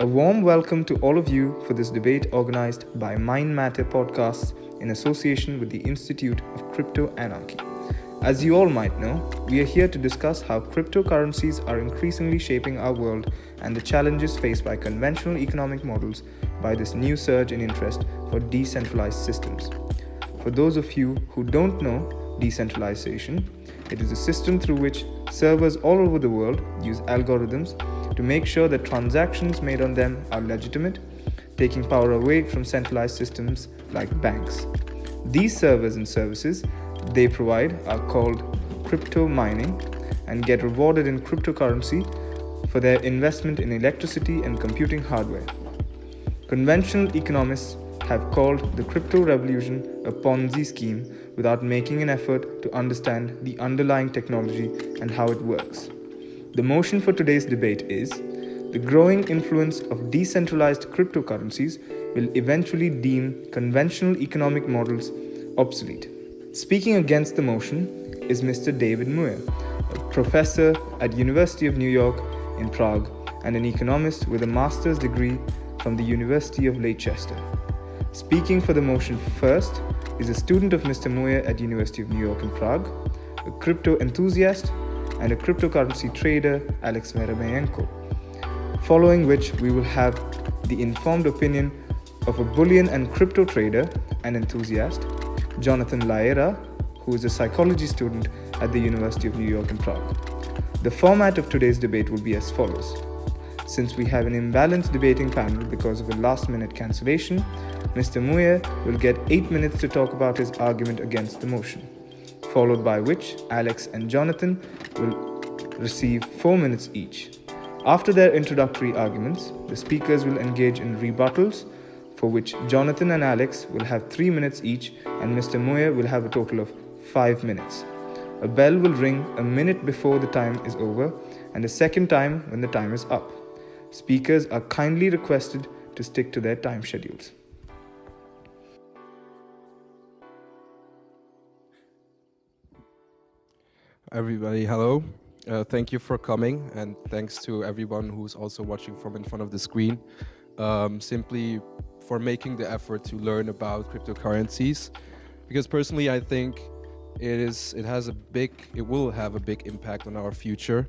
A warm welcome to all of you for this debate organized by MinedMatter podcasts in association with the Institute of Crypto Anarchy. As you all might know, we are here to discuss how cryptocurrencies are increasingly shaping our world and the challenges faced by conventional economic models by this new surge in interest for decentralized systems. For those of you who don't know decentralization, it is a system through which servers all over the world use algorithms to make sure that transactions made on them are legitimate, taking power away from centralized systems like banks. These servers and services they provide are called crypto mining and get rewarded in cryptocurrency for their investment in electricity and computing hardware. Conventional economists have called the crypto revolution a Ponzi scheme without making an effort to understand the underlying technology and how it works. The motion for today's debate is the growing influence of decentralized cryptocurrencies will eventually deem conventional economic models obsolete. Speaking against the motion is Mr. David Muir, a professor at University of New York in Prague and an economist with a master's degree from the University of Leicester. Speaking for the motion first is a student of Mr. Muir at University of New York in Prague, a crypto enthusiast, and a cryptocurrency trader, Alex Veremeyenko. Following which, we will have the informed opinion of a bullion and crypto trader and enthusiast, Jonathan Laera, who is a psychology student at the University of New York in Prague. The format of today's debate will be as follows. Since we have an imbalanced debating panel because of a last-minute cancellation, Mr. Muir will get 8 minutes to talk about his argument against the motion, followed by which Alex and Jonathan will receive 4 minutes each. After their introductory arguments, the speakers will engage in rebuttals, for which Jonathan and Alex will have 3 minutes each and Mr. Muir will have a total of 5 minutes. A bell will ring a minute before the time is over and a second time when the time is up. Speakers are kindly requested to stick to their time schedules. Everybody, hello. Thank you for coming, and thanks to everyone who's also watching from in front of the screen. Simply for making the effort to learn about cryptocurrencies, because personally I think it will have a big impact on our future,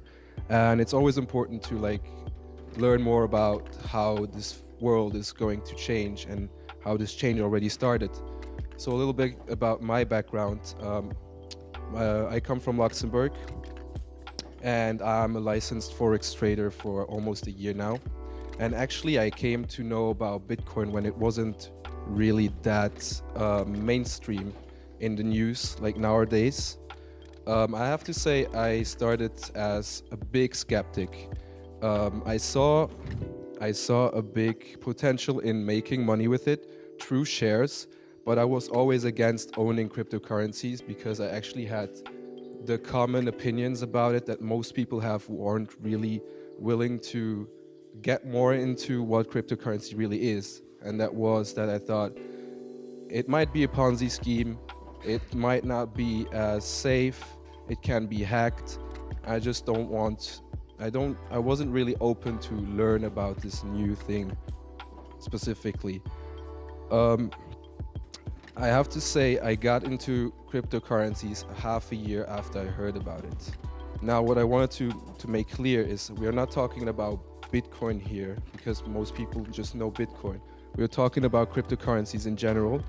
and it's always important to learn more about how this world is going to change and how this change already started. So a little bit about my background. I come from Luxembourg, and I'm a licensed Forex trader for almost a year now. And actually, I came to know about Bitcoin when it wasn't really that mainstream in the news like nowadays. I have to say I started as a big skeptic. I saw a big potential in making money with it through shares, but I was always against owning cryptocurrencies because I actually had the common opinions about it that most people have who aren't really willing to get more into what cryptocurrency really is. And that was that I thought it might be a Ponzi scheme, it might not be as safe, it can be hacked. I wasn't really open to learn about this new thing specifically. I have to say I got into cryptocurrencies half a year after I heard about it. Now what I wanted to make clear is we are not talking about Bitcoin here because most people just know Bitcoin. We're talking about cryptocurrencies in general.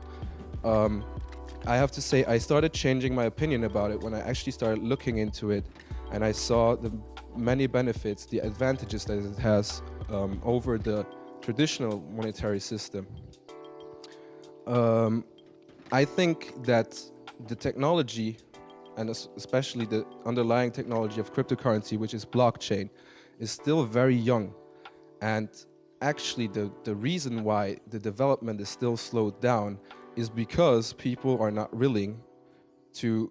I have to say I started changing my opinion about it when I actually started looking into it and I saw the many benefits, the advantages that it has over the traditional monetary system. I think that the technology, and especially the underlying technology of cryptocurrency, which is blockchain, is still very young. And actually the reason why the development is still slowed down is because people are not willing to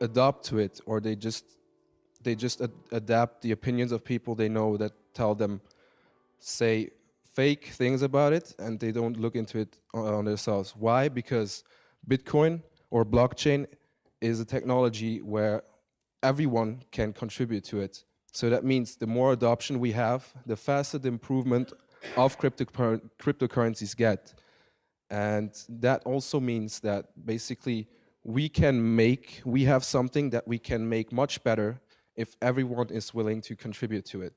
adopt to it, or they just adapt the opinions of people they know that tell them, say fake things about it, and they don't look into it on themselves. Why? Because Bitcoin or blockchain is a technology where everyone can contribute to it. So that means the more adoption we have, the faster the improvement of cryptocurrencies get. And that also means that basically we have something that we can make much better if everyone is willing to contribute to it.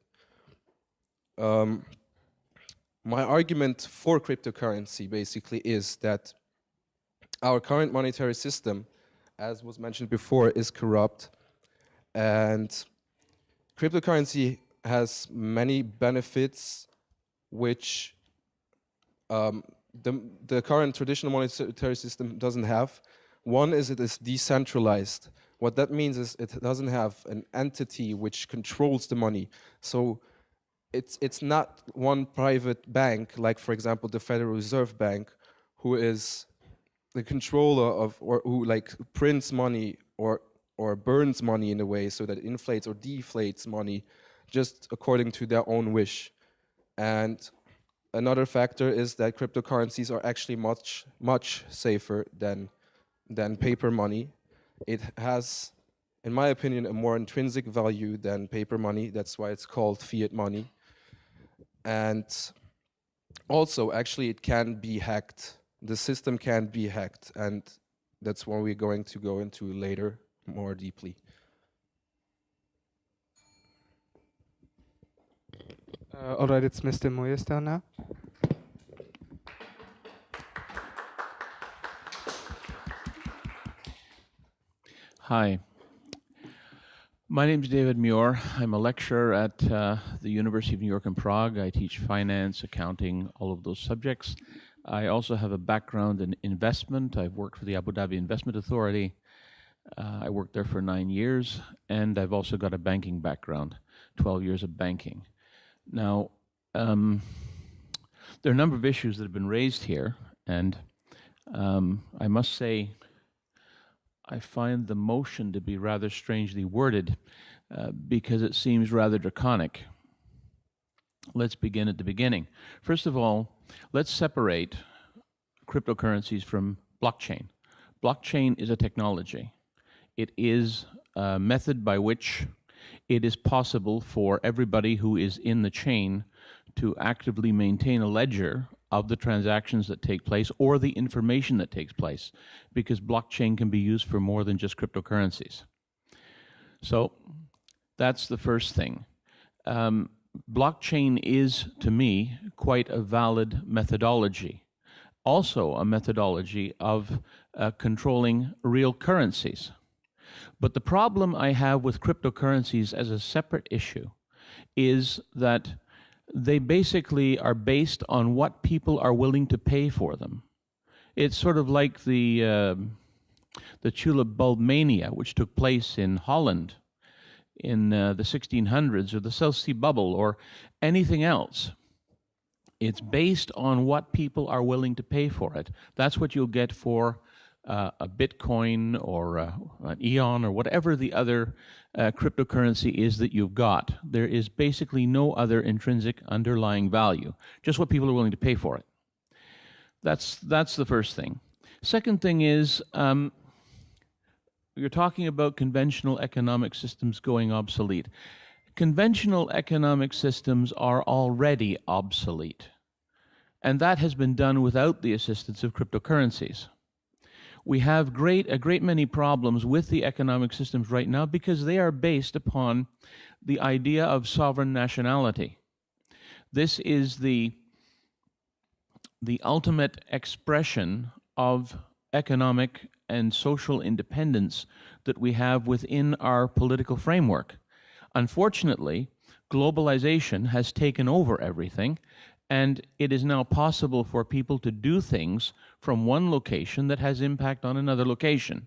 My argument for cryptocurrency basically is that our current monetary system, as was mentioned before, is corrupt, and cryptocurrency has many benefits which the current traditional monetary system doesn't have. One is it is decentralized. What that means is it doesn't have an entity which controls the money. So it's not one private bank, like for example the Federal Reserve Bank, who is the controller of, or who like prints money or burns money in a way so that it inflates or deflates money just according to their own wish. And another factor is that cryptocurrencies are actually much safer than paper money. It has, in my opinion, a more intrinsic value than paper money. That's why it's called fiat money. And also, actually, it can be hacked. The system can be hacked, and that's what we're going to go into later more deeply. All right, it's Mr. Muir's turn now. Hi. My name is David Muir. I'm a lecturer at the University of New York in Prague. I teach finance, accounting, all of those subjects. I also have a background in investment. I've worked for the Abu Dhabi Investment Authority. I worked there for 9 years, and I've also got a banking background, 12 years of banking. Now, there are a number of issues that have been raised here, and I must say, I find the motion to be rather strangely worded because it seems rather draconic. Let's begin at the beginning. First of all, let's separate cryptocurrencies from blockchain. Blockchain is a technology. It is a method by which it is possible for everybody who is in the chain to actively maintain a ledger of the transactions that take place or the information that takes place, because blockchain can be used for more than just cryptocurrencies. So that's the first thing. Blockchain is, to me, quite a valid methodology. Also a methodology of controlling real currencies. But the problem I have with cryptocurrencies as a separate issue is that they basically are based on what people are willing to pay for them. It's sort of like the tulip bulb mania, which took place in Holland in the 1600s, or the South Sea Bubble, or anything else. It's based on what people are willing to pay for it. That's what you'll get for a Bitcoin or an Eon or whatever the other cryptocurrency is that you've got. There is basically no other intrinsic underlying value, just what people are willing to pay for it. That's the first thing. Second thing is, you're talking about conventional economic systems going obsolete. Conventional economic systems are already obsolete, and that has been done without the assistance of cryptocurrencies. We have a great many problems with the economic systems right now because they are based upon the idea of sovereign nationality. This is the ultimate expression of economic and social independence that we have within our political framework. Unfortunately, globalization has taken over everything, and it is now possible for people to do things from one location that has impact on another location.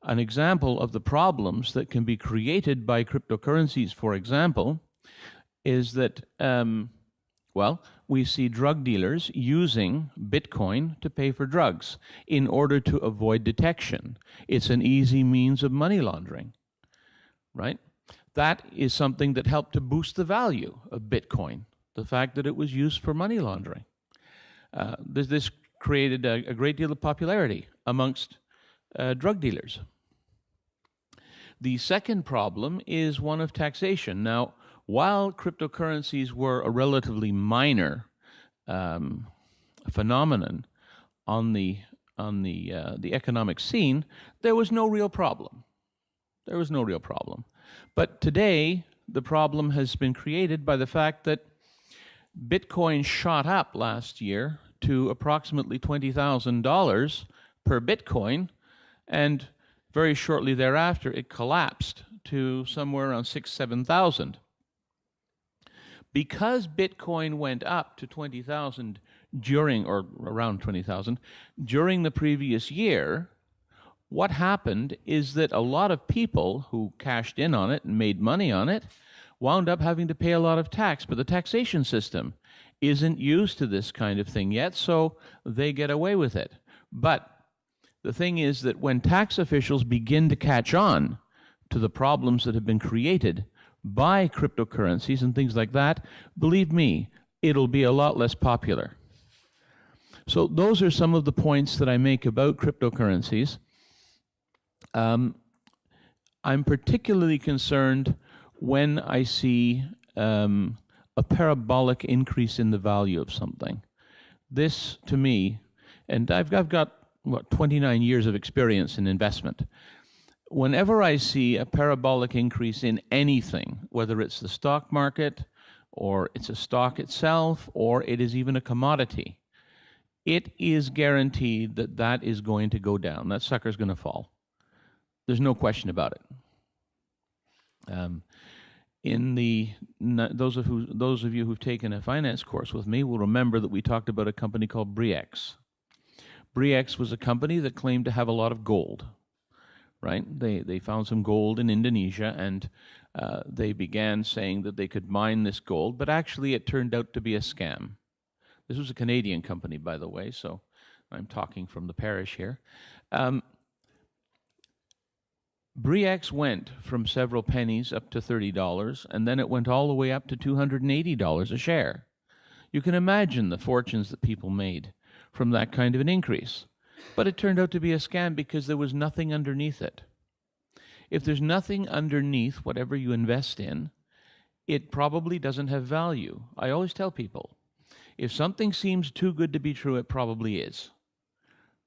An example of the problems that can be created by cryptocurrencies, for example, is that, we see drug dealers using Bitcoin to pay for drugs in order to avoid detection. It's an easy means of money laundering, right? That is something that helped to boost the value of Bitcoin, the fact that it was used for money laundering. This created a great deal of popularity amongst drug dealers. The second problem is one of taxation. Now, while cryptocurrencies were a relatively minor phenomenon on the economic scene, there was no real problem. There was no real problem. But today, the problem has been created by the fact that Bitcoin shot up last year to approximately $20,000 per Bitcoin, and very shortly thereafter it collapsed to somewhere around 6,000–7,000. Because Bitcoin went up to 20,000 during, or around 20,000, during the previous year, what happened is that a lot of people who cashed in on it and made money on it wound up having to pay a lot of tax, but the taxation system isn't used to this kind of thing yet, so they get away with it. But the thing is that when tax officials begin to catch on to the problems that have been created by cryptocurrencies and things like that, believe me, it'll be a lot less popular. So those are some of the points that I make about cryptocurrencies. I'm particularly concerned when I see a parabolic increase in the value of something. This, to me, and I've got, 29 years of experience in investment. Whenever I see a parabolic increase in anything, whether it's the stock market, or it's a stock itself, or it is even a commodity, it is guaranteed that that is going to go down. That sucker's going to fall. There's no question about it. Those of you who've taken a finance course with me will remember that we talked about a company called Briex. Briex was a company that claimed to have a lot of gold, right? They found some gold in Indonesia, and they began saying that they could mine this gold, but actually it turned out to be a scam. This was a Canadian company, by the way, so I'm talking from the parish here. Briex went from several pennies up to $30, and then it went all the way up to $280 a share. You can imagine the fortunes that people made from that kind of an increase. But it turned out to be a scam because there was nothing underneath it. If there's nothing underneath whatever you invest in, it probably doesn't have value. I always tell people, if something seems too good to be true, it probably is.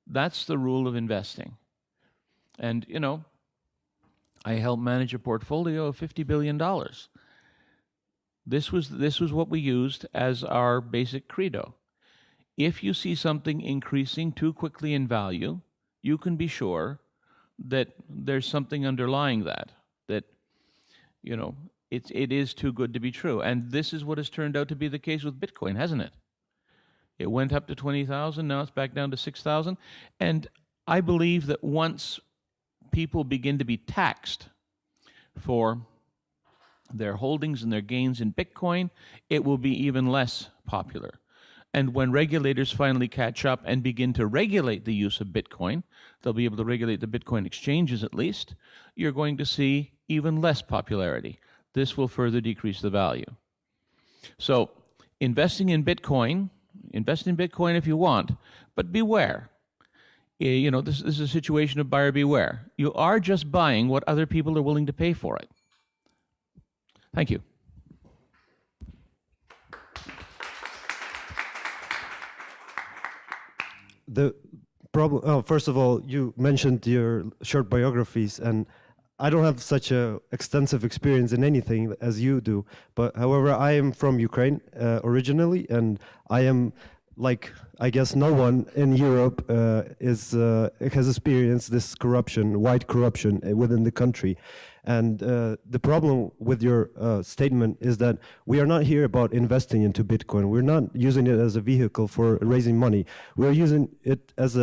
That's the rule of investing. And, you know, I helped manage a portfolio of $50 billion. This was what we used as our basic credo. If you see something increasing too quickly in value, you can be sure that there's something underlying that, you know, it is too good to be true. And this is what has turned out to be the case with Bitcoin, hasn't it? It went up to 20,000, now it's back down to 6,000. And I believe that once people begin to be taxed for their holdings and their gains in Bitcoin, it will be even less popular. And when regulators finally catch up and begin to regulate the use of Bitcoin, they'll be able to regulate the Bitcoin exchanges at least, you're going to see even less popularity. This will further decrease the value. So investing in Bitcoin, invest in Bitcoin if you want, but beware. You know, this is a situation of buyer beware. You are just buying what other people are willing to pay for it. Thank you. The problem, first of all, you mentioned your short biographies, and I don't have such a extensive experience in anything as you do. But however, I am from Ukraine originally, and I am, like, I guess no one in Europe has experienced this corruption, wide corruption within the country. And the problem with your statement is that we are not here about investing into Bitcoin. We're not using it as a vehicle for raising money. We're using it as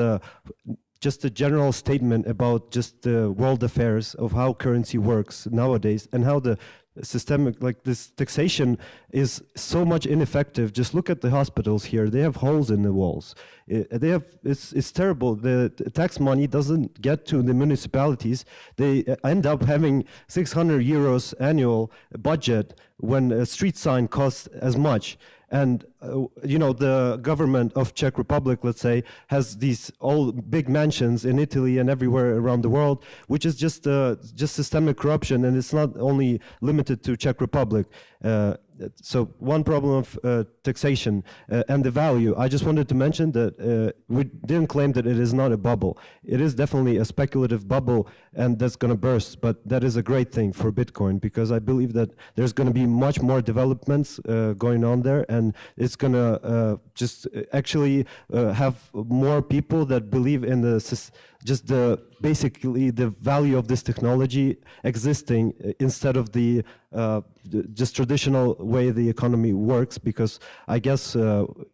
just a general statement about just the world affairs of how currency works nowadays and how the systemic, like this taxation is so much ineffective. Just look at the hospitals here. They have holes in the walls. It's terrible. The tax money doesn't get to the municipalities. They end up having 600 euros annual budget when a street sign costs as much. And the government of Czech Republic, let's say, has these all big mansions in Italy and everywhere around the world, which is just systemic corruption, and it's not only limited to Czech Republic. So one problem of taxation and the value. I just wanted to mention that we didn't claim that it is not a bubble. It is definitely a speculative bubble, and that's going to burst. But that is a great thing for Bitcoin, because I believe that there's going to be much more developments going on there, and it's going to just actually have more people that believe in basically the value of this technology existing instead of the just traditional way the economy works. Because I guess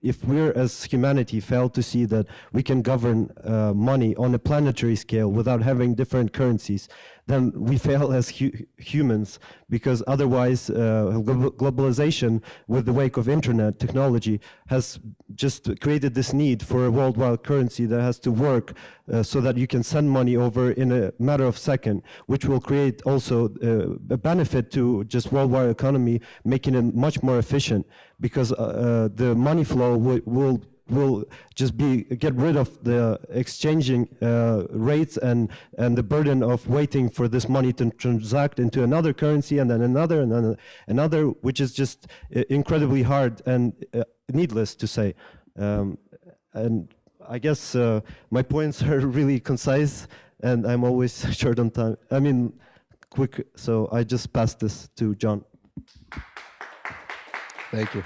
if we're as humanity fail to see that we can govern money on a planetary scale without having different currencies, then we fail as humans, because otherwise globalization with the wake of internet technology has just created this need for a worldwide currency that has to work so that you can send money over in a matter of seconds, which will create also a benefit to just worldwide economy, making it much more efficient, because the money flow will just get rid of the exchanging rates and the burden of waiting for this money to transact into another currency and then another and then another, which is just incredibly hard and needless to say. And I guess my points are really concise, and I'm always short on time. I mean, quick, so I just passed this to John. Thank you.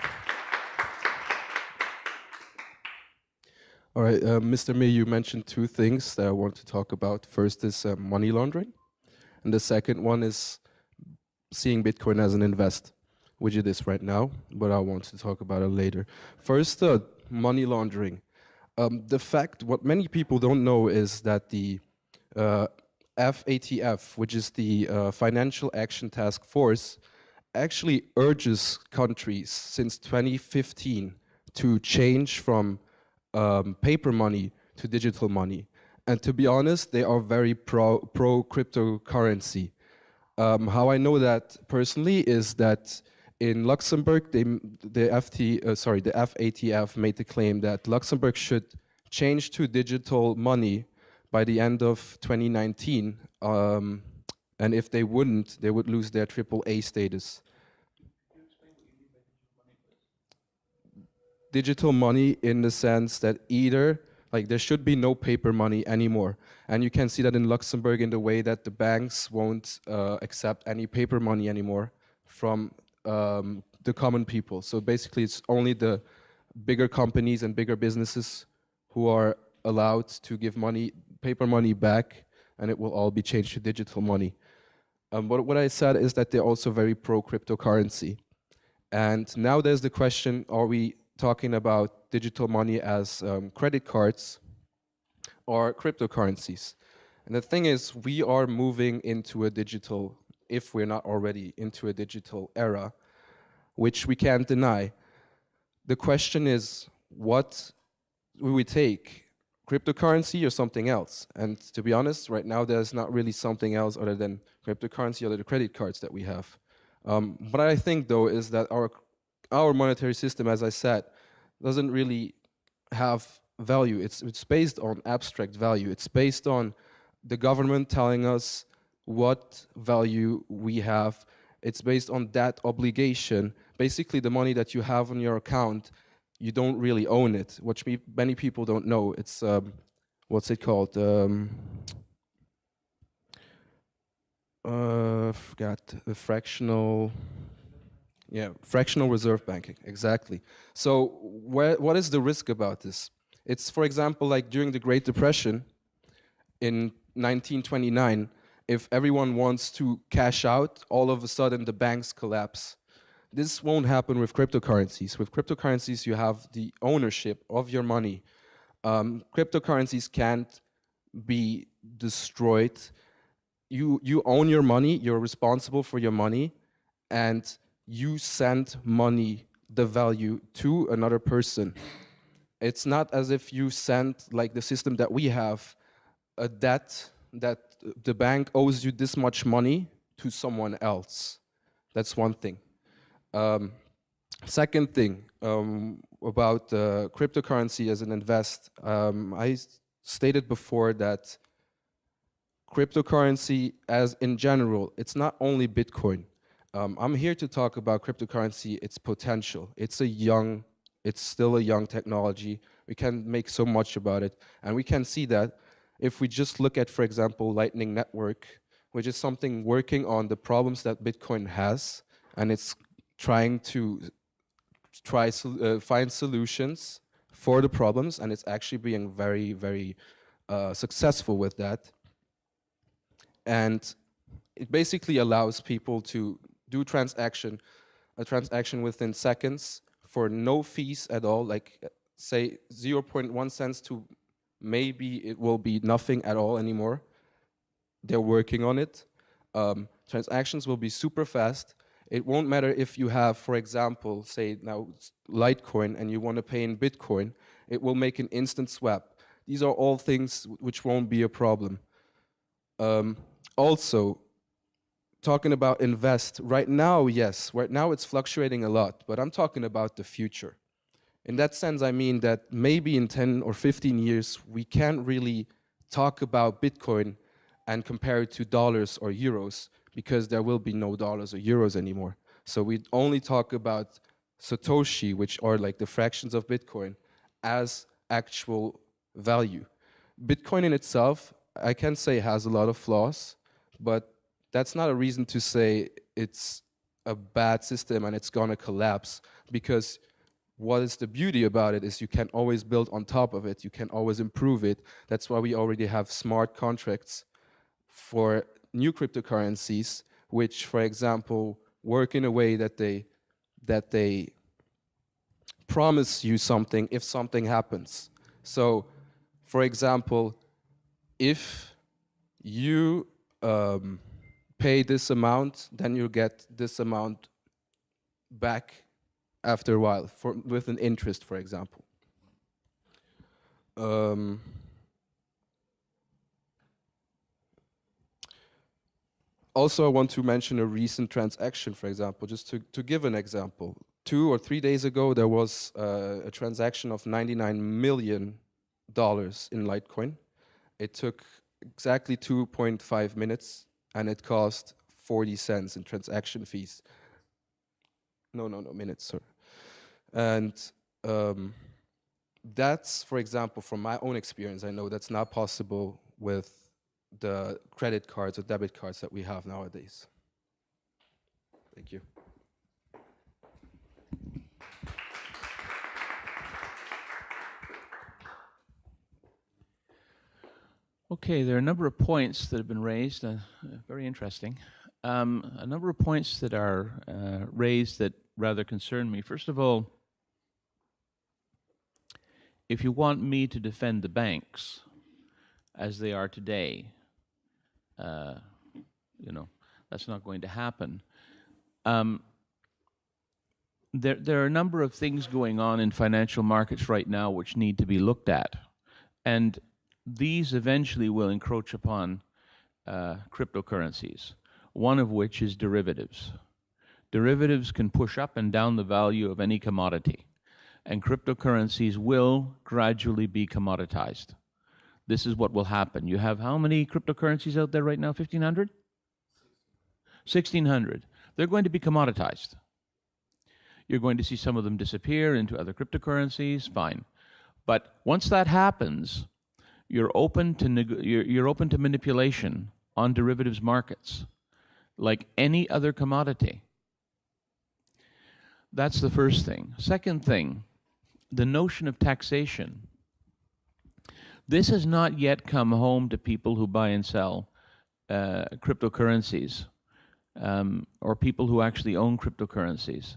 All right, Mr. Muir, you mentioned two things that I want to talk about. First is money laundering, and the second one is seeing Bitcoin as an invest, which it is right now, but I want to talk about it later. First, money laundering. What many people don't know is that the FATF, which is the Financial Action Task Force, actually urges countries since 2015 to change from paper money to digital money. And to be honest, they are very pro cryptocurrency. How I know that personally is that in Luxembourg, the FATF made the claim that Luxembourg should change to digital money by the end of 2019. And if they wouldn't, they would lose their AAA status. Digital money in the sense that either, like, there should be no paper money anymore. And you can see that in Luxembourg in the way that the banks won't accept any paper money anymore from the common people. So basically it's only the bigger companies and bigger businesses who are allowed to give paper money back, and it will all be changed to digital money. But what I said is that they're also very pro cryptocurrency. And now there's the question, are we talking about digital money as credit cards or cryptocurrencies? And the thing is, we are moving into a digital, if we're not already into a digital era, which we can't deny. The question is, what will we take? Cryptocurrency or something else? And to be honest, right now there's not really something else other than cryptocurrency or the credit cards that we have. What I think though is that our monetary system, as I said, doesn't really have value. It's based on abstract value. It's based on the government telling us what value we have. It's based on that obligation. Basically, the money that you have on your account, you don't really own it, which many people don't know. It's, what's it called? Forgot, the fractional reserve banking, exactly. So what is the risk about this? It's, for example, like during the Great Depression in 1929, if everyone wants to cash out, all of a sudden the banks collapse. This won't happen with cryptocurrencies. With cryptocurrencies, you have the ownership of your money. Cryptocurrencies can't be destroyed. You own your money, you're responsible for your money, and you send money, the value, to another person. It's not as if you send, like the system that we have, a debt that the bank owes you this much money to someone else. That's one thing. Second thing, about cryptocurrency as an invest, stated before that cryptocurrency as in general, it's not only Bitcoin. I'm here to talk about cryptocurrency, its potential. It's still a young technology. We can make so much about it. And we can see that if we just look at, for example, Lightning Network, which is something working on the problems that Bitcoin has, and it's trying to find solutions for the problems, and it's actually being very, very successful with that. And it basically allows people to do a transaction within seconds for no fees at all, like say 0.1 cents to maybe it will be nothing at all anymore. They're working on it. Transactions will be super fast. It won't matter if you have, for example, say now Litecoin and you want to pay in Bitcoin, it will make an instant swap. These are all things which won't be a problem. Also, talking about invest, right now, yes, right now it's fluctuating a lot, but I'm talking about the future. In that sense, I mean that maybe in 10 or 15 years, we can't really talk about Bitcoin and compare it to dollars or euros, because there will be no dollars or euros anymore. So we only talk about Satoshi, which are like the fractions of Bitcoin, as actual value. Bitcoin in itself, I can say, has a lot of flaws, but that's not a reason to say it's a bad system and it's gonna collapse, because what is the beauty about it is you can always build on top of it, you can always improve it. That's why we already have smart contracts for new cryptocurrencies, which, for example, work in a way that they promise you something if something happens. So, for example, if you pay this amount, then you get this amount back after a while, with an interest, for example. Also, I want to mention a recent transaction, for example, just to give an example. 2 or 3 days ago, there was a transaction of $99 million in Litecoin. It took exactly 2.5 minutes, and it cost 40 cents in transaction fees. No, minutes, sorry. And that's, for example, from my own experience, I know that's not possible with the credit cards or debit cards that we have nowadays. Thank you. Okay, there are a number of points that have been raised, very interesting. A number of points that are raised that rather concern me. First of all, if you want me to defend the banks as they are today, that's not going to happen. There are a number of things going on in financial markets right now which need to be looked at. And these eventually will encroach upon cryptocurrencies, one of which is derivatives. Derivatives can push up and down the value of any commodity, and cryptocurrencies will gradually be commoditized. This is what will happen. You have how many cryptocurrencies out there right now? 1,500? 1,600. They're going to be commoditized. You're going to see some of them disappear into other cryptocurrencies, fine. But once that happens, you're open to manipulation on derivatives markets, like any other commodity. That's the first thing. Second thing, the notion of taxation. This has not yet come home to people who buy and sell cryptocurrencies, or people who actually own cryptocurrencies.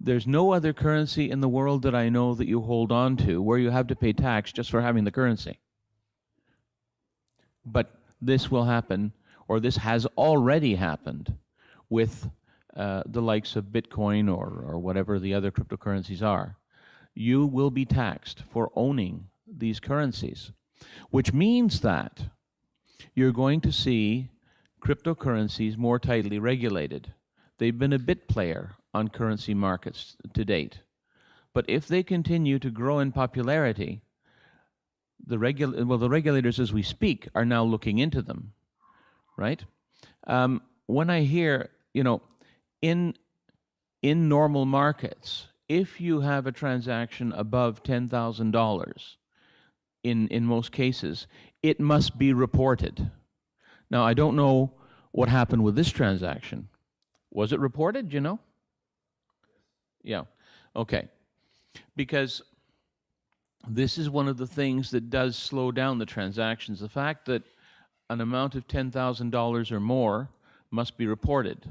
There's no other currency in the world that I know that you hold on to where you have to pay tax just for having the currency. But this will happen, or this has already happened with the likes of Bitcoin or whatever the other cryptocurrencies are. You will be taxed for owning these currencies, which means that you're going to see cryptocurrencies more tightly regulated. They've been a bit player on currency markets to date. But if they continue to grow in popularity, the regulators as we speak are now looking into them, right? When I hear, in normal markets, if you have a transaction above $10,000, in most cases, it must be reported. Now, I don't know what happened with this transaction. Was it reported, Yeah, okay. Because this is one of the things that does slow down the transactions. The fact that an amount of $10,000 or more must be reported.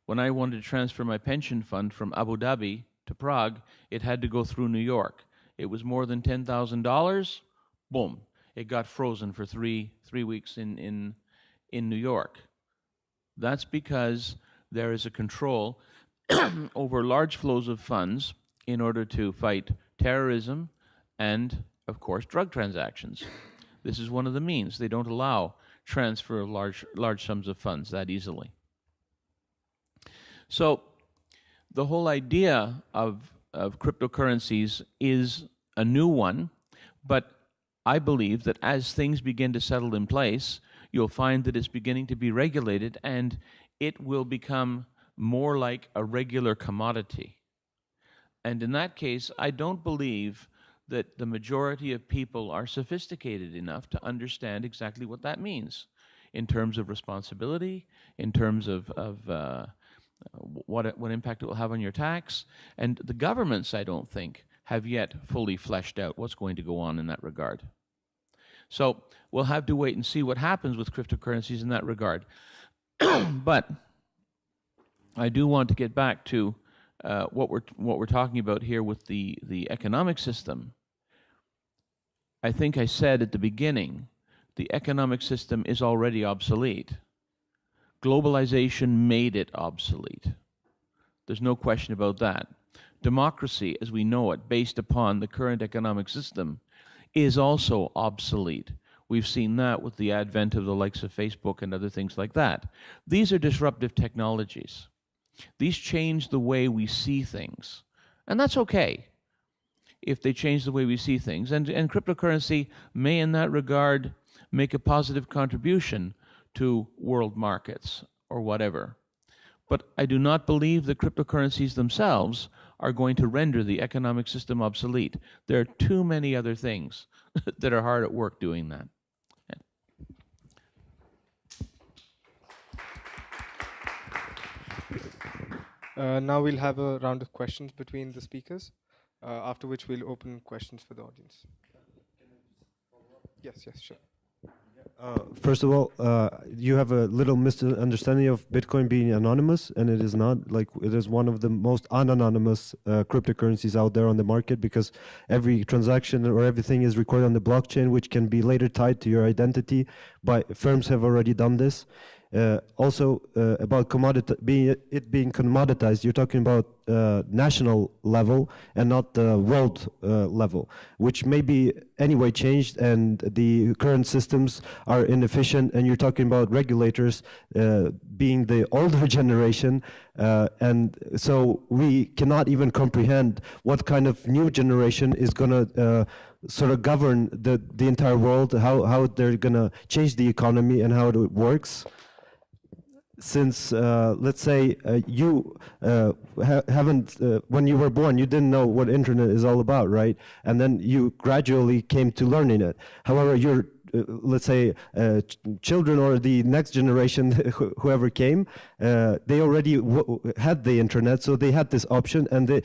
When I wanted to transfer my pension fund from Abu Dhabi to Prague, it had to go through New York. It was more than $10,000, boom, it got frozen for three weeks in New York. That's because there is a control over large flows of funds in order to fight terrorism and, of course, drug transactions. This is one of the means. They don't allow transfer of large sums of funds that easily. So the whole idea of cryptocurrencies is a new one, but I believe that as things begin to settle in place, you'll find that it's beginning to be regulated and it will become more like a regular commodity. And in that case, I don't believe that the majority of people are sophisticated enough to understand exactly what that means in terms of responsibility, in terms of what impact it will have on your tax. And the governments, I don't think, have yet fully fleshed out what's going to go on in that regard. So we'll have to wait and see what happens with cryptocurrencies in that regard. But I do want to get back to what we're talking about here with the economic system. I think I said at the beginning, the economic system is already obsolete. Globalization made it obsolete. There's no question about that. Democracy, as we know it, based upon the current economic system, is also obsolete. We've seen that with the advent of the likes of Facebook and other things like that. These are disruptive technologies. These change the way we see things. And that's okay if they change the way we see things. And cryptocurrency may, in that regard, make a positive contribution to world markets or whatever. But I do not believe that cryptocurrencies themselves are going to render the economic system obsolete. There are too many other things that are hard at work doing that. Now we'll have a round of questions between the speakers, after which we'll open questions for the audience. Yes, sure. First of all, you have a little misunderstanding of Bitcoin being anonymous, and it is not. Like, it is one of the most unanonymous cryptocurrencies out there on the market, because every transaction or everything is recorded on the blockchain, which can be later tied to your identity. But firms have already done this. Also, about being commoditized, you're talking about national level and not the world level, which may be anyway changed, and the current systems are inefficient, and you're talking about regulators being the older generation, and so we cannot even comprehend what kind of new generation is going to sort of govern the entire world, how they're going to change the economy and how it works. Since, let's say, you haven't, when you were born, you didn't know what internet is all about, right? And then you gradually came to learning it. However, your, let's say, children or the next generation, whoever came, they already had the internet, so they had this option, and they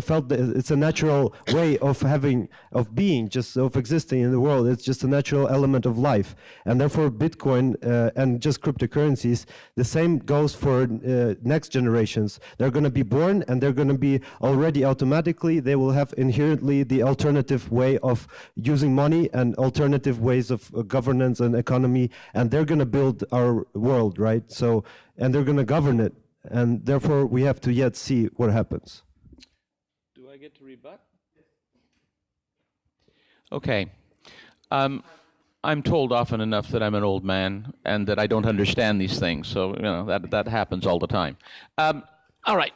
felt that it's a natural way of being, just of existing in the world. It's just a natural element of life. And therefore Bitcoin and just cryptocurrencies, the same goes for next generations. They're going to be born, and they're going to be already automatically, they will have inherently the alternative way of using money and alternative ways of governance and economy, and they're going to build our world, right? So, and they're going to govern it, and therefore we have to yet see what happens. Do I get to rebut? Okay. I'm told often enough that I'm an old man and that I don't understand these things, so that happens all the time. All right.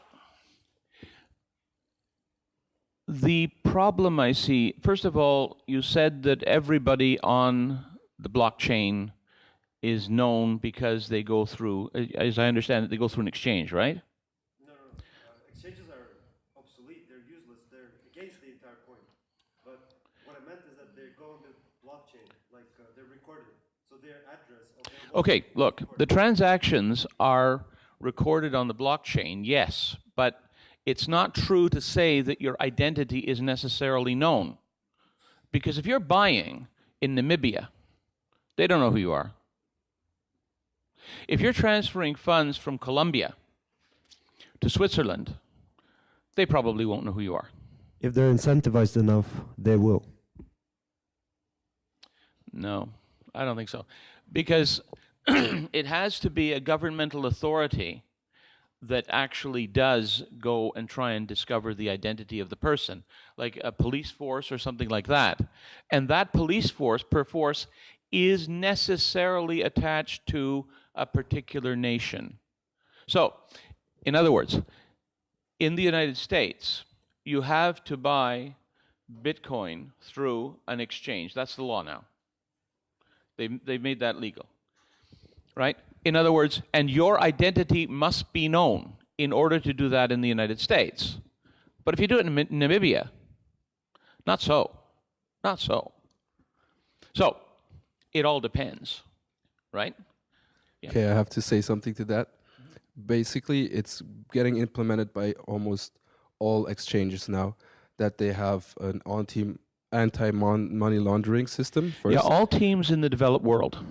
The problem I see, first of all, you said that everybody on the blockchain is known because they go through, as I understand it, they go through an exchange, right? No. Exchanges are obsolete. They're useless. They're against the entire point. But what I meant is that they go on the blockchain, like they're recorded. So their address of their Okay, look, the transactions are recorded on the blockchain, yes, but it's not true to say that your identity is necessarily known. Because if you're buying in Namibia, they don't know who you are. If you're transferring funds from Colombia to Switzerland, they probably won't know who you are. If they're incentivized enough, they will. No, I don't think so. Because it has to be a governmental authority that actually does go and try and discover the identity of the person, like a police force or something like that. And that police force, per force, is necessarily attached to a particular nation. So, in other words, in the United States, you have to buy Bitcoin through an exchange. That's the law now. They've made that legal, right? In other words, and your identity must be known in order to do that in the United States. But if you do it in Namibia, not so. Not so. So, it all depends, right? Yeah. Okay, I have to say something to that. Basically, it's getting implemented by almost all exchanges now, that they have an anti-money laundering system first. Yeah, all teams in the developed world.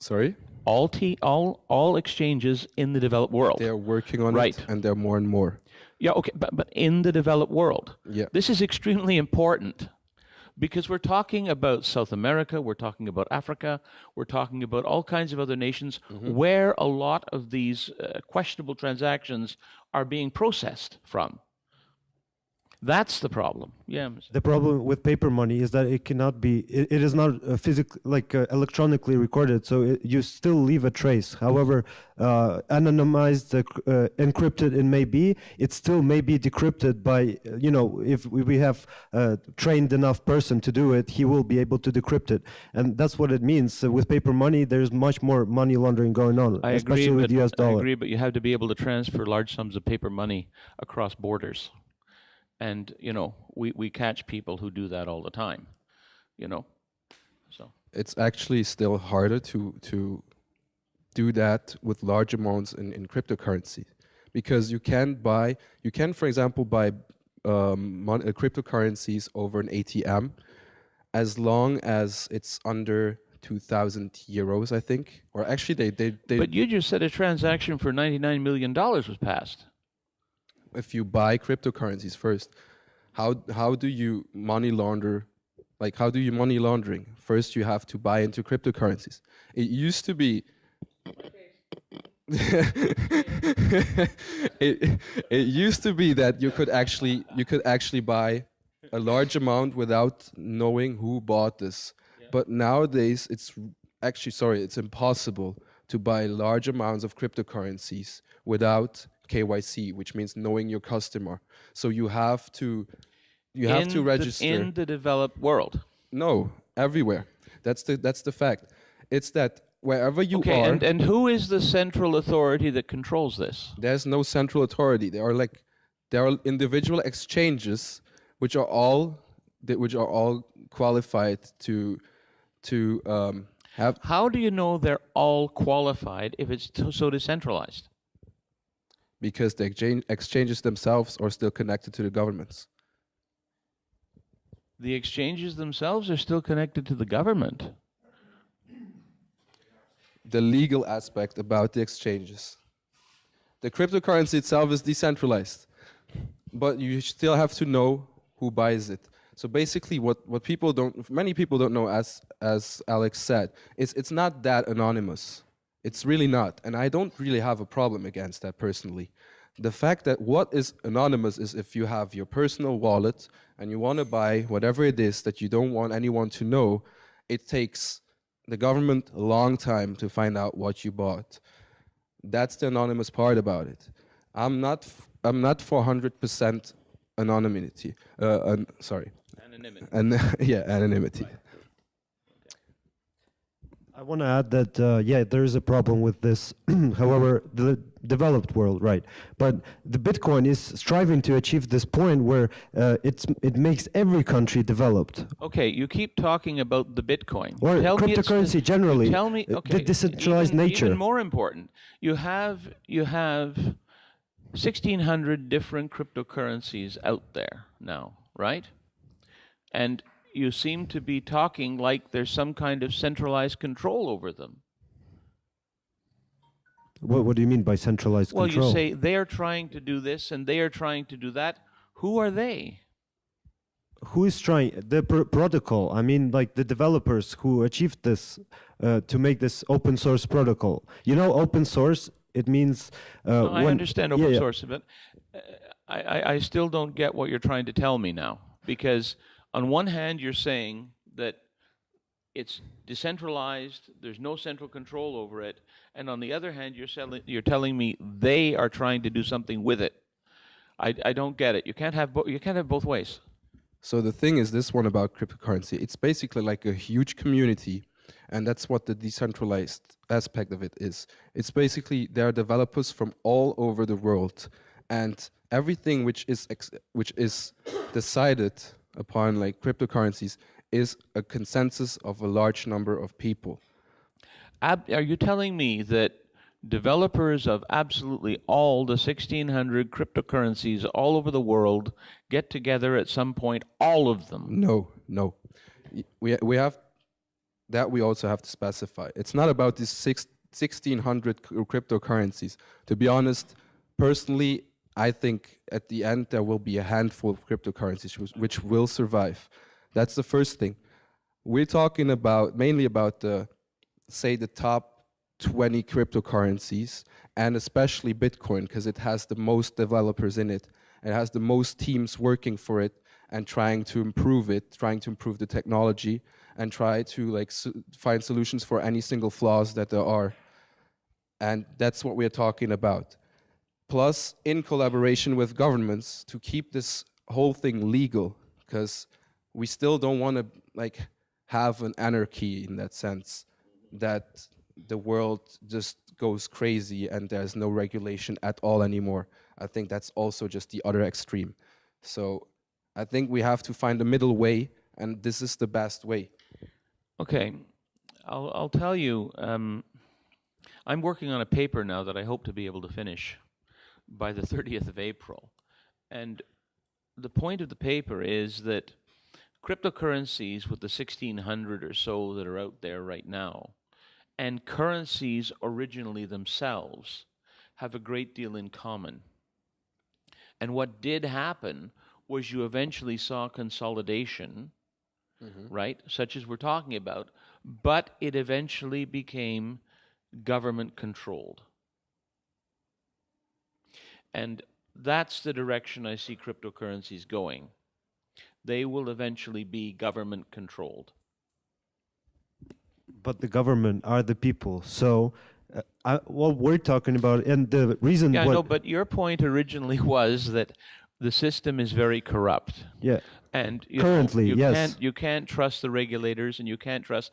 Sorry? All exchanges in the developed world. They're working on Right. it, and they're more and more. Yeah, okay, but in the developed world. Yeah. This is extremely important because we're talking about South America, we're talking about Africa, we're talking about all kinds of other nations where a lot of these questionable transactions are being processed from. That's the problem. Yeah. The problem with paper money is that it cannot be. It is not physically, like electronically recorded. So you still leave a trace. However, anonymized, encrypted it may be. It still may be decrypted by if we have a trained enough person to do it, he will be able to decrypt it, and that's what it means. So with paper money, there's much more money laundering going on, especially with the US dollar. I agree, but you have to be able to transfer large sums of paper money across borders. And, we catch people who do that all the time, so. It's actually still harder to do that with large amounts in cryptocurrency, because you can, for example, buy cryptocurrencies over an ATM as long as it's under 2,000 euros, I think. Or actually, they. But you just said a transaction for $99 million was passed. If you buy cryptocurrencies first, how do you money launder? Like, how do you money laundering? First, you have to buy into cryptocurrencies. It used to be. it used to be that you could actually buy a large amount without knowing who bought this. Yeah. But nowadays, it's impossible to buy large amounts of cryptocurrencies without KYC, which means knowing your customer. So you have to register in the developed world. No, everywhere. That's the fact. It's that wherever you are. Okay, and who is the central authority that controls this? There's no central authority. There are individual exchanges which are all qualified to have. How do you know they're all qualified if it's so decentralized? Because the exchanges themselves are still connected to the governments. The exchanges themselves are still connected to the government. The legal aspect about the exchanges. The cryptocurrency itself is decentralized, but you still have to know who buys it. So basically, what many people don't know, as Alex said, it's not that anonymous. It's really not, and I don't really have a problem against that personally. The fact that what is anonymous is if you have your personal wallet and you want to buy whatever it is that you don't want anyone to know, it takes the government a long time to find out what you bought. That's the anonymous part about it. I'm not 400% anonymity. Sorry. Anonymity. And yeah, anonymity. I want to add that, yeah, there is a problem with this. However, the developed world, right? But the Bitcoin is striving to achieve this point where it makes every country developed. Okay, you keep talking about the Bitcoin. Or Tell me it's cryptocurrency generally, Tell me, okay, the decentralized nature. Even more important, you have 1,600 different cryptocurrencies out there now, right? And you seem to be talking like there's some kind of centralized control over them. What do you mean by centralized Well, control? you say they are trying to do this and they are trying to do that. Who are they? Who is trying the protocol? I mean, like the developers who achieved this to make this open source protocol. You know, open source. It means No, I understand open yeah, source, but I still don't get what you're trying to tell me now. Because on one hand, you're saying that it's decentralized, there's no central control over it, and on the other hand, you're telling me they are trying to do something with it. I don't get it. You can't have both ways. So the thing is, this one about cryptocurrency, it's basically like a huge community, and that's what the decentralized aspect of it is. It's basically there are developers from all over the world, and everything which is decided upon, like cryptocurrencies, is a consensus of a large number of people. Are you telling me that developers of absolutely all the 1,600 cryptocurrencies all over the world get together at some point, all of them? No. We have that. We also have to specify. It's not about these 1,600 cryptocurrencies. To be honest, personally, I think at the end there will be a handful of cryptocurrencies which will survive. That's the first thing. We're talking about mainly about the top 20 cryptocurrencies, and especially Bitcoin, because it has the most developers in it. It has the most teams working for it and trying to improve it, trying to improve the technology, and try to find solutions for any single flaws that there are. And that's what we're talking about. Plus, in collaboration with governments to keep this whole thing legal, because we still don't want to have an anarchy in that sense, that the world just goes crazy and there's no regulation at all anymore. I think that's also just the other extreme. So I think we have to find a middle way, and this is the best way. Okay, I'll tell you, I'm working on a paper now that I hope to be able to finish by the 30th of April. And the point of the paper is that cryptocurrencies, with the 1,600 or so that are out there right now, and currencies originally themselves have a great deal in common. And what did happen was you eventually saw consolidation, right, such as we're talking about, but it eventually became government controlled. And that's the direction I see cryptocurrencies going. They will eventually be government controlled. But the government are the people. So what we're talking about, and the reason... Yeah, no, but your point originally was that the system is very corrupt. Yeah. And currently, yes, you can't trust the regulators, and you can't trust.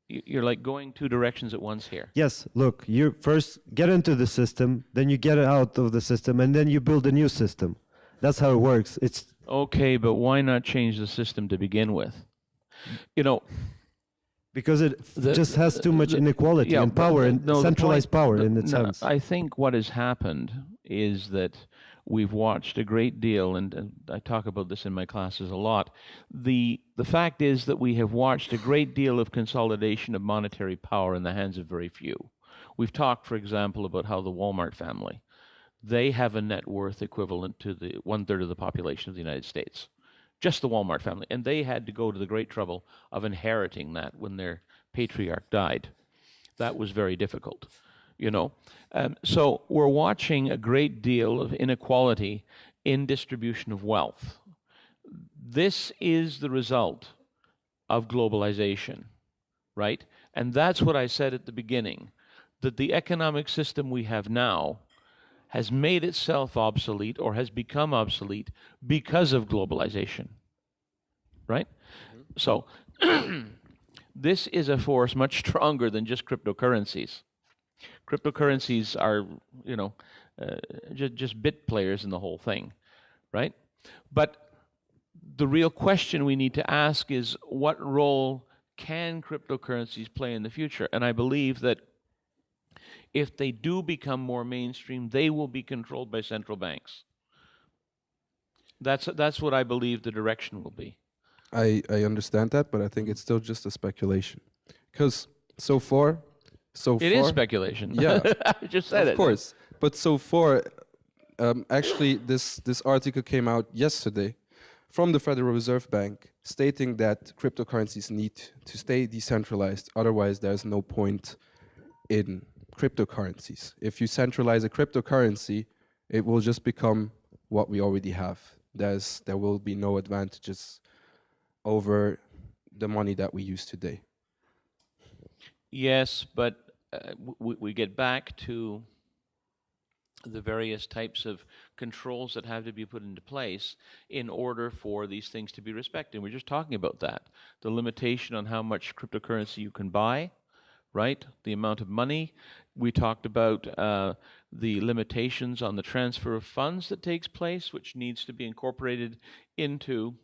You're like going two directions at once here. Yes, look, you first get into the system, then you get out of the system, and then you build a new system. That's how it works. It's okay, but why not change the system to begin with? Because it just has too much inequality and power and centralized power in its sense. I think what has happened is that we've watched a great deal, and I talk about this in my classes a lot. The fact is that we have watched a great deal of consolidation of monetary power in the hands of very few. We've talked, for example, about how the Walmart family, they have a net worth equivalent to the 1/3 of the population of the United States. Just the Walmart family. And they had to go to the great trouble of inheriting that when their patriarch died. That was very difficult, So we're watching a great deal of inequality in distribution of wealth. This is the result of globalization, right? And that's what I said at the beginning, that the economic system we have now has made itself obsolete or has become obsolete because of globalization, right? So this is a force much stronger than just cryptocurrencies. Cryptocurrencies are, just bit players in the whole thing, right? But the real question we need to ask is, what role can cryptocurrencies play in the future? And I believe that if they do become more mainstream, they will be controlled by central banks. That's what I believe the direction will be. I understand that, but I think it's still just a speculation. Because so far, It is speculation. Yeah, I just said it. of course. But so far, actually, this article came out yesterday from the Federal Reserve Bank stating that cryptocurrencies need to stay decentralized. Otherwise, there's no point in cryptocurrencies. If you centralize a cryptocurrency, it will just become what we already have. There will be no advantages over the money that we use today. Yes, but we get back to the various types of controls that have to be put into place in order for these things to be respected. We're just talking about that. The limitation on how much cryptocurrency you can buy, right? The amount of money. We talked about the limitations on the transfer of funds that takes place, which needs to be incorporated into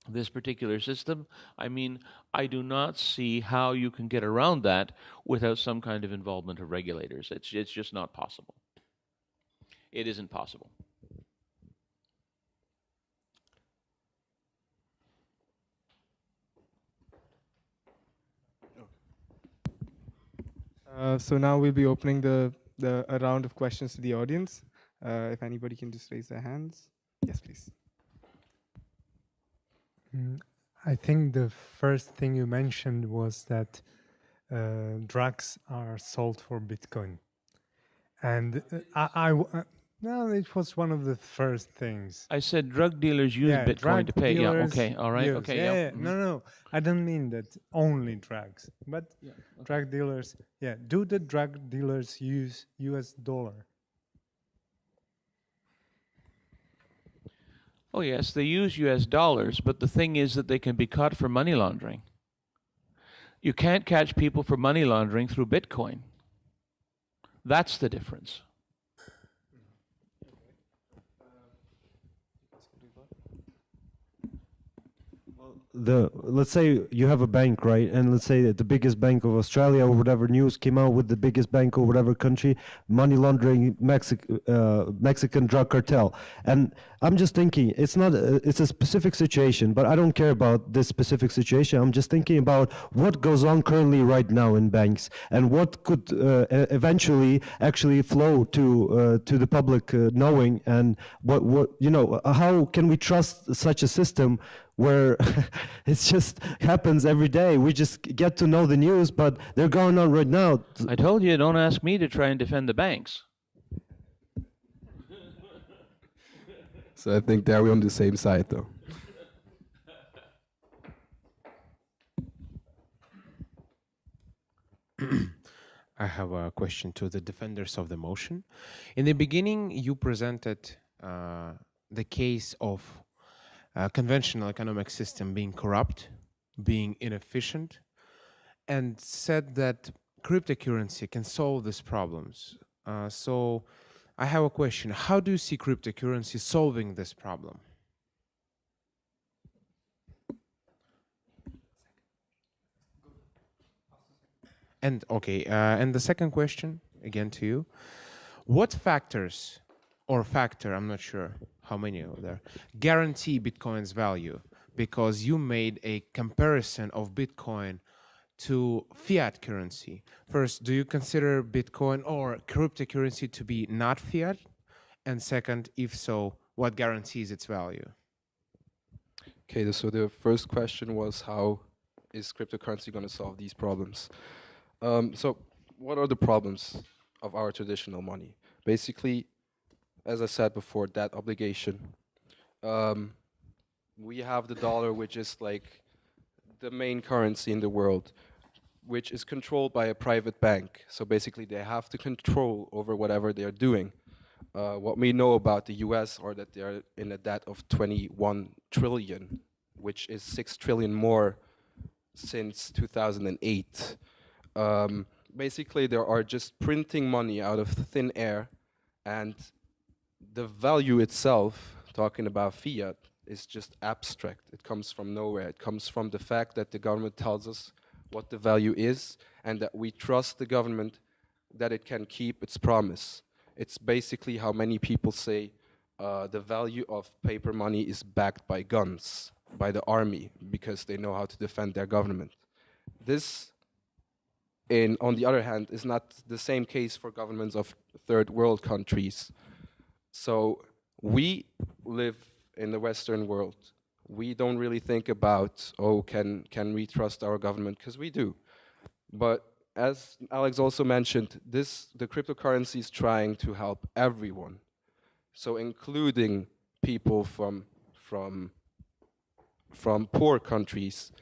this particular system. I mean, I do not see how you can get around that without some kind of involvement of regulators. It's just not possible. It isn't possible. So now we'll be opening a round of questions to the audience. If anybody can just raise their hands. Yes, please. I think the first thing you mentioned was that drugs are sold for Bitcoin. And no, it was one of the first things. I said drug dealers use Bitcoin to pay. Yeah, okay, all right, okay, yeah. No, I don't mean that only drugs, but drug dealers, do the drug dealers use US dollar? Oh, yes, they use US dollars, but the thing is that they can be caught for money laundering. You can't catch people for money laundering through Bitcoin. That's the difference. Let's say you have a bank, right? And let's say that the biggest bank of Australia or whatever news came out with the biggest bank or whatever country, money laundering, Mexican drug cartel. And I'm just thinking, it's a specific situation, but I don't care about this specific situation. I'm just thinking about what goes on currently right now in banks and what could eventually actually flow to the public knowing, and how can we trust such a system where it just happens every day. We just get to know the news, but they're going on right now. I told you, don't ask me to try and defend the banks. So I think there we're on the same side, though. I have a question to the defenders of the motion. In the beginning, you presented the case of conventional economic system being corrupt, being inefficient, and said that cryptocurrency can solve these problems. So I have a question. How do you see cryptocurrency solving this problem? And and the second question, again to you. What factors, or factor, I'm not sure how many are there, guarantee Bitcoin's value? Because you made a comparison of Bitcoin to fiat currency. First, do you consider Bitcoin or cryptocurrency to be not fiat? And second, if so, what guarantees its value? Okay, so the first question was, how is cryptocurrency going to solve these problems? So what are the problems of our traditional money? Basically, as I said before, that obligation. We have the dollar, which is like the main currency in the world, which is controlled by a private bank. So basically, they have to control over whatever they're doing. What we know about the US are that they are in a debt of 21 trillion, which is 6 trillion more since 2008. Basically, they are just printing money out of thin air, and the value itself, talking about fiat, is just abstract. It comes from nowhere. It comes from the fact that the government tells us what the value is, and that we trust the government that it can keep its promise. It's basically how many people say the value of paper money is backed by guns, by the army, because they know how to defend their government. This, on the other hand, is not the same case for governments of third world countries. So we live in the Western world. We don't really think about, oh, can we trust our government? Because we do. But as Alex also mentioned, the cryptocurrency is trying to help everyone. So including people from poor countries,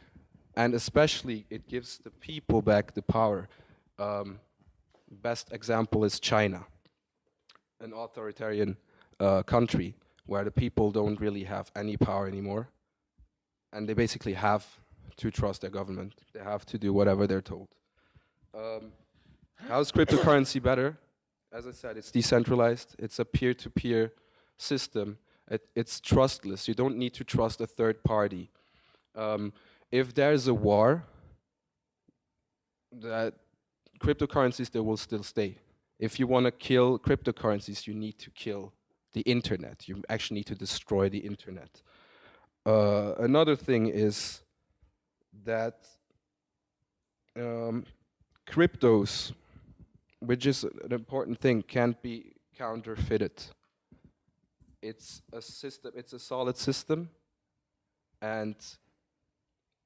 and especially it gives the people back the power. Best example is China, an authoritarian country where the people don't really have any power anymore, and they basically have to trust their government. They have to do whatever they're told. How's cryptocurrency better? As I said, it's decentralized. It's a peer-to-peer system. It's trustless. You don't need to trust a third party. If there's a war, that cryptocurrencies, they will still stay. If you want to kill cryptocurrencies, you need to kill the internet. You actually need to destroy the internet. Another thing is that cryptos, which is an important thing, can't be counterfeited. It's a system, it's a solid system, and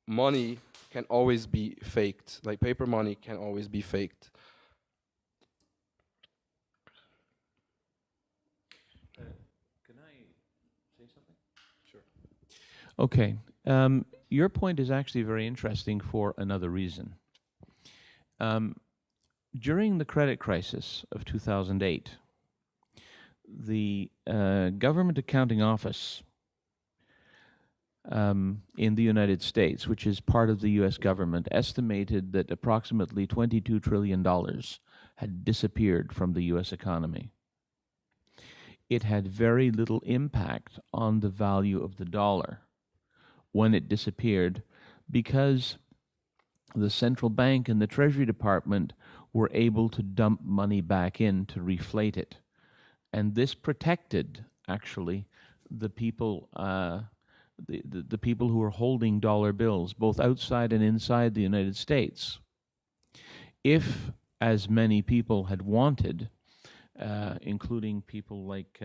money can always be faked. Like paper money can always be faked. Can I say something? Sure. Okay. Your point is actually very interesting for another reason. During the credit crisis of 2008, the Government Accounting Office in the United States, which is part of the US government, estimated that approximately $22 trillion had disappeared from the US economy. It had very little impact on the value of the dollar when it disappeared, because the central bank and the Treasury Department were able to dump money back in to reflate it. And this protected, actually, the people the people who were holding dollar bills, both outside and inside the United States. If, as many people had wanted, including people like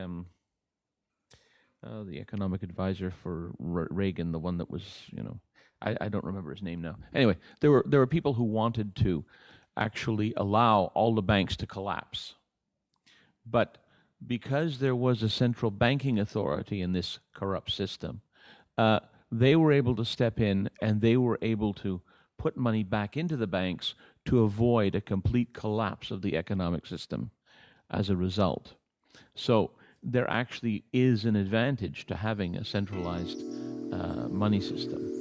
the economic advisor for Reagan, the one that was, I don't remember his name now. Anyway, there were people who wanted to actually allow all the banks to collapse. But because there was a central banking authority in this corrupt system, they were able to step in, and they were able to put money back into the banks to avoid a complete collapse of the economic system as a result. So there actually is an advantage to having a centralized money system.